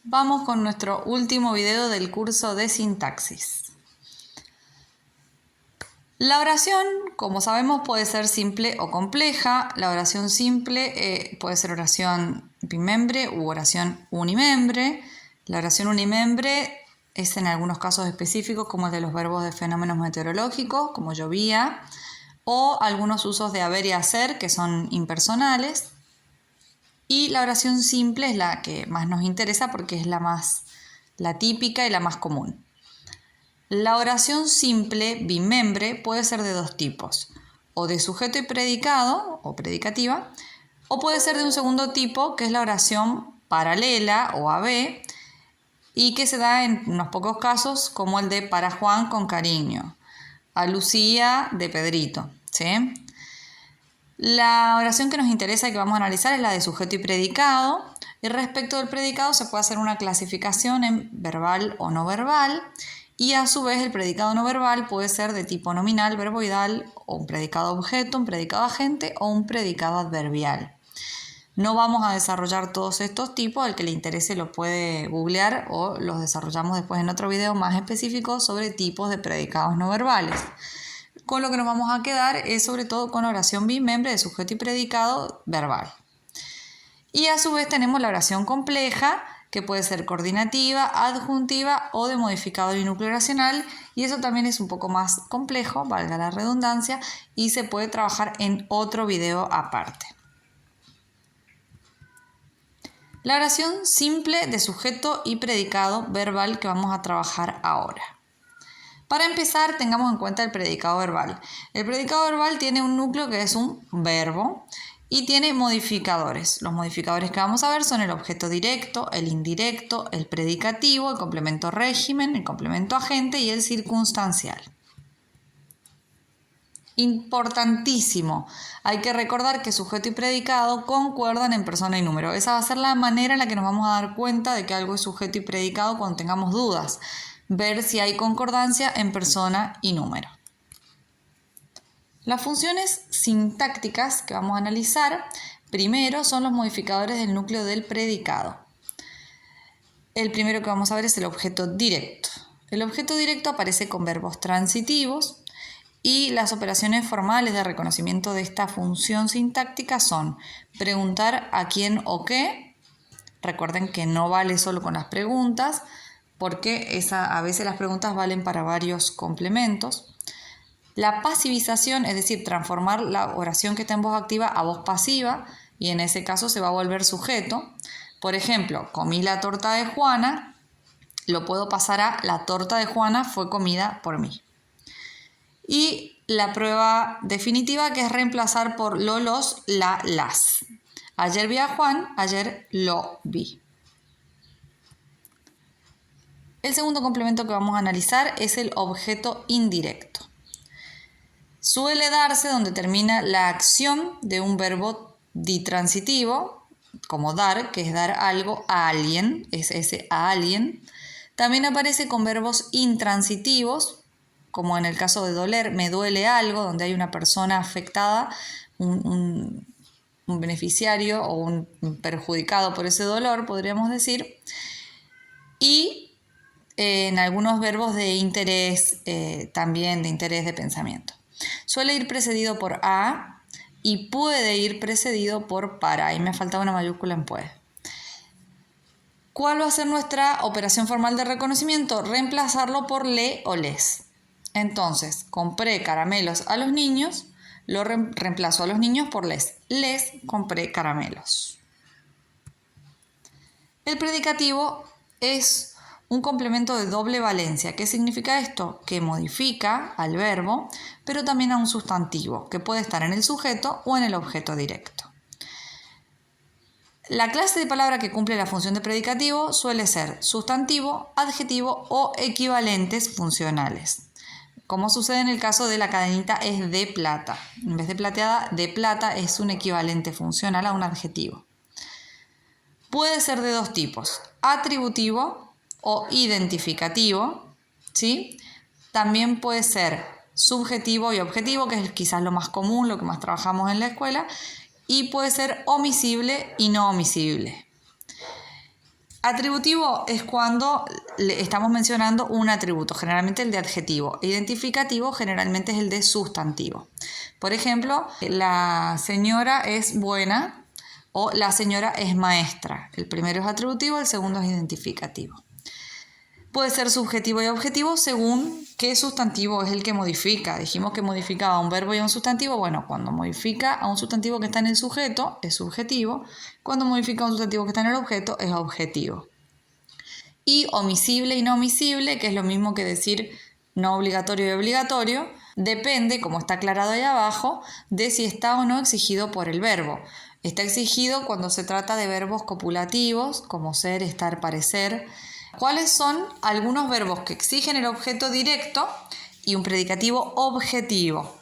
Vamos con nuestro último video del curso de sintaxis. La oración, como sabemos, puede ser simple o compleja. La oración simple puede ser oración bimembre u oración unimembre. La oración unimembre es en algunos casos específicos, como el de los verbos de fenómenos meteorológicos, como llovía, o algunos usos de haber y hacer, que son impersonales. Y la oración simple es la que más nos interesa porque es la típica y la más común. La oración simple bimembre puede ser de dos tipos, o de sujeto y predicado o predicativa, o puede ser de un segundo tipo, que es la oración paralela o AB, y que se da en unos pocos casos, como el de para Juan con cariño, a Lucía de Pedrito, ¿sí? La oración que nos interesa y que vamos a analizar es la de sujeto y predicado. Y respecto del predicado se puede hacer una clasificación en verbal o no verbal. Y a su vez el predicado no verbal puede ser de tipo nominal, verboidal, o un predicado objeto, un predicado agente o un predicado adverbial. No vamos a desarrollar todos estos tipos, al que le interese lo puede googlear o los desarrollamos después en otro video más específico sobre tipos de predicados no verbales. Con lo que nos vamos a quedar es sobre todo con la oración bimembre de sujeto y predicado verbal. Y a su vez tenemos la oración compleja, que puede ser coordinativa, adjuntiva o de modificador y núcleo oracional, y eso también es un poco más complejo, valga la redundancia, y se puede trabajar en otro video aparte. La oración simple de sujeto y predicado verbal que vamos a trabajar ahora. Para empezar, tengamos en cuenta el predicado verbal. El predicado verbal tiene un núcleo que es un verbo y tiene modificadores. Los modificadores que vamos a ver son el objeto directo, el indirecto, el predicativo, el complemento régimen, el complemento agente y el circunstancial. Importantísimo. Hay que recordar que sujeto y predicado concuerdan en persona y número. Esa va a ser la manera en la que nos vamos a dar cuenta de que algo es sujeto y predicado cuando tengamos dudas. Ver si hay concordancia en persona y número. Las funciones sintácticas que vamos a analizar primero son los modificadores del núcleo del predicado. El primero que vamos a ver es el objeto directo. El objeto directo aparece con verbos transitivos y las operaciones formales de reconocimiento de esta función sintáctica son preguntar a quién o qué. Recuerden que no vale solo con las preguntas, porque a veces las preguntas valen para varios complementos. La pasivización, es decir, transformar la oración que está en voz activa a voz pasiva, y en ese caso se va a volver sujeto. Por ejemplo, comí la torta de Juana, lo puedo pasar a la torta de Juana fue comida por mí. Y la prueba definitiva, que es reemplazar por lo, los, la, las. Ayer vi a Juan, ayer lo vi. El segundo complemento que vamos a analizar es el objeto indirecto. Suele darse donde termina la acción de un verbo ditransitivo, como dar, que es dar algo a alguien, es ese a alguien. También aparece con verbos intransitivos, como en el caso de doler, me duele algo, donde hay una persona afectada, un beneficiario o un perjudicado por ese dolor, podríamos decir. Y en algunos verbos de interés, también de interés de pensamiento. Suele ir precedido por a y puede ir precedido por para. Ahí me faltaba una mayúscula en puede. ¿Cuál va a ser nuestra operación formal de reconocimiento? Reemplazarlo por le o les. Entonces, compré caramelos a los niños, lo reemplazo a los niños por les. Les compré caramelos. El predicativo es un complemento de doble valencia. ¿Qué significa esto? Que modifica al verbo, pero también a un sustantivo, que puede estar en el sujeto o en el objeto directo. La clase de palabra que cumple la función de predicativo suele ser sustantivo, adjetivo o equivalentes funcionales. Como sucede en el caso de la cadenita es de plata. En vez de plateada, de plata es un equivalente funcional a un adjetivo. Puede ser de dos tipos, atributivo o identificativo, ¿sí? También puede ser subjetivo y objetivo, que es quizás lo más común, lo que más trabajamos en la escuela, y puede ser omisible y no omisible. Atributivo es cuando estamos mencionando un atributo, generalmente el de adjetivo. Identificativo generalmente es el de sustantivo. Por ejemplo, la señora es buena o la señora es maestra. El primero es atributivo, el segundo es identificativo. Puede ser subjetivo y objetivo según qué sustantivo es el que modifica. Dijimos que modificaba a un verbo y a un sustantivo. Bueno, cuando modifica a un sustantivo que está en el sujeto, es subjetivo. Cuando modifica a un sustantivo que está en el objeto, es objetivo. Y omisible y no omisible, que es lo mismo que decir no obligatorio y obligatorio, depende, como está aclarado ahí abajo, de si está o no exigido por el verbo. Está exigido cuando se trata de verbos copulativos, como ser, estar, parecer. ¿Cuáles son algunos verbos que exigen el objeto directo y un predicativo objetivo?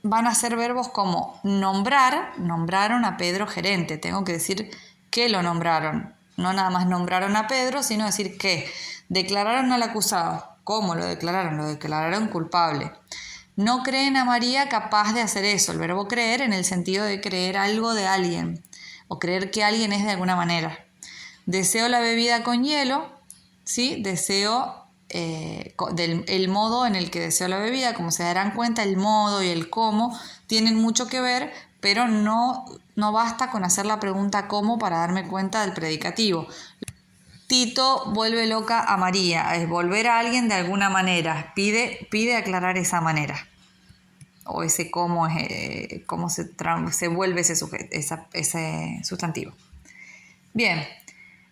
Van a ser verbos como nombrar, nombraron a Pedro gerente. Tengo que decir que lo nombraron. No nada más nombraron a Pedro, sino decir que declararon al acusado. ¿Cómo lo declararon? Lo declararon culpable. No creen a María capaz de hacer eso. El verbo creer en el sentido de creer algo de alguien o creer que alguien es de alguna manera. Deseo la bebida con hielo, ¿sí? Deseo el modo en el que deseo la bebida. Como se darán cuenta, el modo y el cómo tienen mucho que ver, pero no basta con hacer la pregunta cómo para darme cuenta del predicativo. Tito vuelve loca a María, es volver a alguien de alguna manera, pide aclarar esa manera. O ese cómo, cómo se vuelve ese sustantivo. Bien.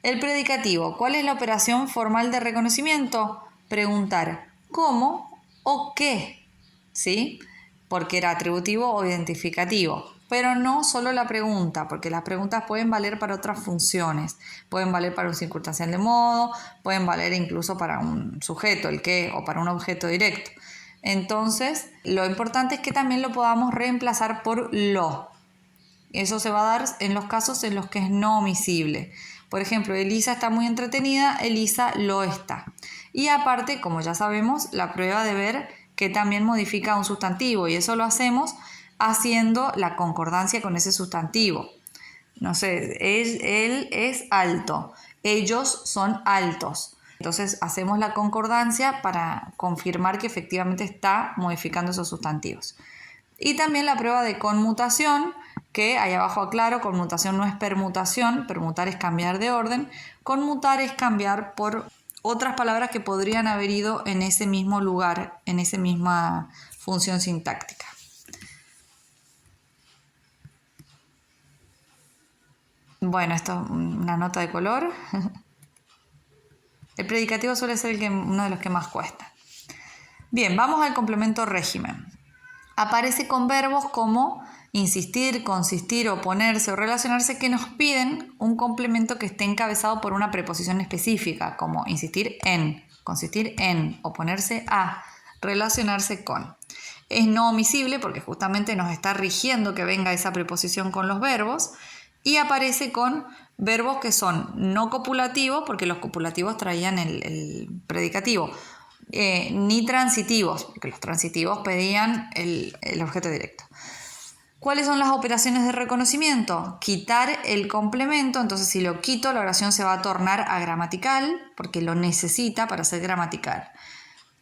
El predicativo. ¿Cuál es la operación formal de reconocimiento? Preguntar ¿cómo o qué? ¿Sí? Porque era atributivo o identificativo. Pero no solo la pregunta, porque las preguntas pueden valer para otras funciones. Pueden valer para un circunstancial de modo, pueden valer incluso para un sujeto, el qué, o para un objeto directo. Entonces, lo importante es que también lo podamos reemplazar por lo. Eso se va a dar en los casos en los que es no omisible. Por ejemplo, Elisa está muy entretenida, Elisa lo está. Y aparte, como ya sabemos, la prueba de ver que también modifica un sustantivo, y eso lo hacemos haciendo la concordancia con ese sustantivo. No sé, él es alto, ellos son altos. Entonces hacemos la concordancia para confirmar que efectivamente está modificando esos sustantivos. Y también la prueba de conmutación, que ahí abajo aclaro, conmutación no es permutación, permutar es cambiar de orden, conmutar es cambiar por otras palabras que podrían haber ido en ese mismo lugar, en esa misma función sintáctica. Bueno, esto es una nota de color. El predicativo suele ser uno de los que más cuesta. Bien, vamos al complemento régimen. Aparece con verbos como insistir, consistir, oponerse o relacionarse que nos piden un complemento que esté encabezado por una preposición específica, como insistir en, consistir en, oponerse a, relacionarse con. Es no omisible porque justamente nos está rigiendo que venga esa preposición con los verbos y aparece con verbos que son no copulativos, porque los copulativos traían el predicativo. Ni transitivos, porque los transitivos pedían el objeto directo. ¿Cuáles son las operaciones de reconocimiento? Quitar el complemento, entonces si lo quito la oración se va a tornar agramatical, porque lo necesita para ser gramatical.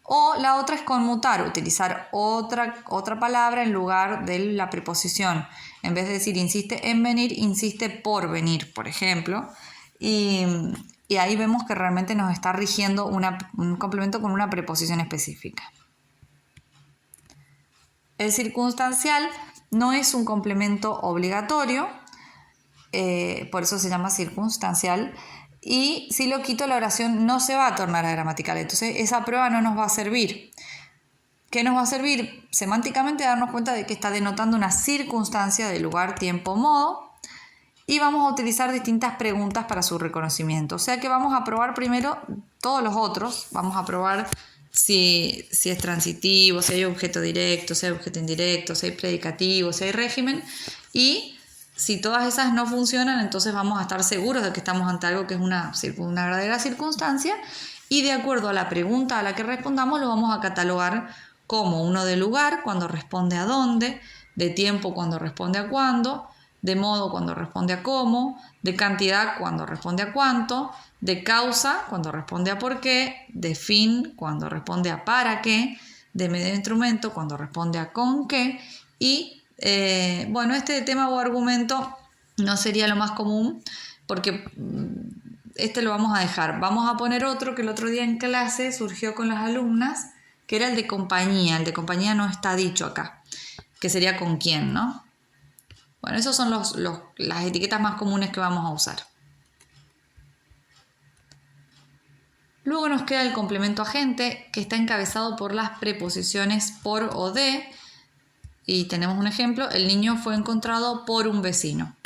O la otra es conmutar, utilizar otra palabra en lugar de la preposición. En vez de decir insiste en venir, insiste por venir, por ejemplo. Y ahí vemos que realmente nos está rigiendo un complemento con una preposición específica. El circunstancial no es un complemento obligatorio, por eso se llama circunstancial, y si lo quito la oración no se va a tornar agramatical, entonces esa prueba no nos va a servir. ¿Qué nos va a servir? Semánticamente darnos cuenta de que está denotando una circunstancia de lugar, tiempo, modo, y vamos a utilizar distintas preguntas para su reconocimiento. O sea que vamos a probar primero todos los otros. Vamos a probar si es transitivo, si hay objeto directo, si hay objeto indirecto, si hay predicativo, si hay régimen. Y si todas esas no funcionan, entonces vamos a estar seguros de que estamos ante algo que es una verdadera circunstancia. Y de acuerdo a la pregunta a la que respondamos, lo vamos a catalogar como uno de lugar, cuando responde a dónde, de tiempo, cuando responde a cuándo, de modo cuando responde a cómo, de cantidad cuando responde a cuánto, de causa cuando responde a por qué, de fin cuando responde a para qué, de medio de instrumento cuando responde a con qué y bueno, este tema o argumento no sería lo más común porque este lo vamos a dejar. Vamos a poner otro que el otro día en clase surgió con las alumnas, que era el de compañía. El de compañía no está dicho acá, que sería con quién, ¿no? Bueno, esos son las etiquetas más comunes que vamos a usar. Luego nos queda el complemento agente, que está encabezado por las preposiciones por o de. Y tenemos un ejemplo, el niño fue encontrado por un vecino.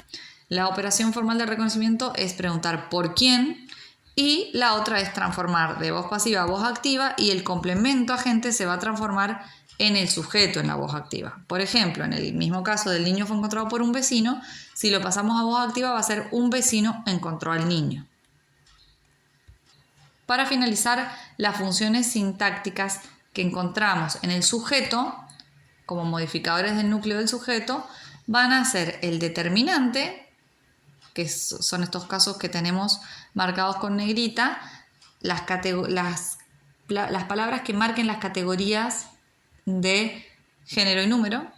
La operación formal de reconocimiento es preguntar por quién y la otra es transformar de voz pasiva a voz activa y el complemento agente se va a transformar en el sujeto en la voz activa. Por ejemplo, en el mismo caso del niño fue encontrado por un vecino, si lo pasamos a voz activa va a ser un vecino encontró al niño. Para finalizar, las funciones sintácticas que encontramos en el sujeto, como modificadores del núcleo del sujeto, van a ser el determinante, que son estos casos que tenemos marcados con negrita, las palabras que marquen las categorías de género y número,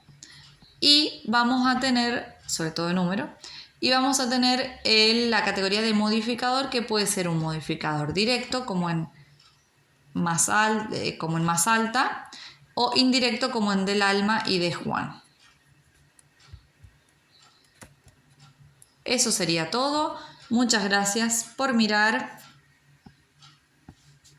y vamos a tener, sobre todo de número, y vamos a tener la categoría de modificador, que puede ser un modificador directo, como en más alta, o indirecto, como en del Alma y de Juan. Eso sería todo. Muchas gracias por mirar.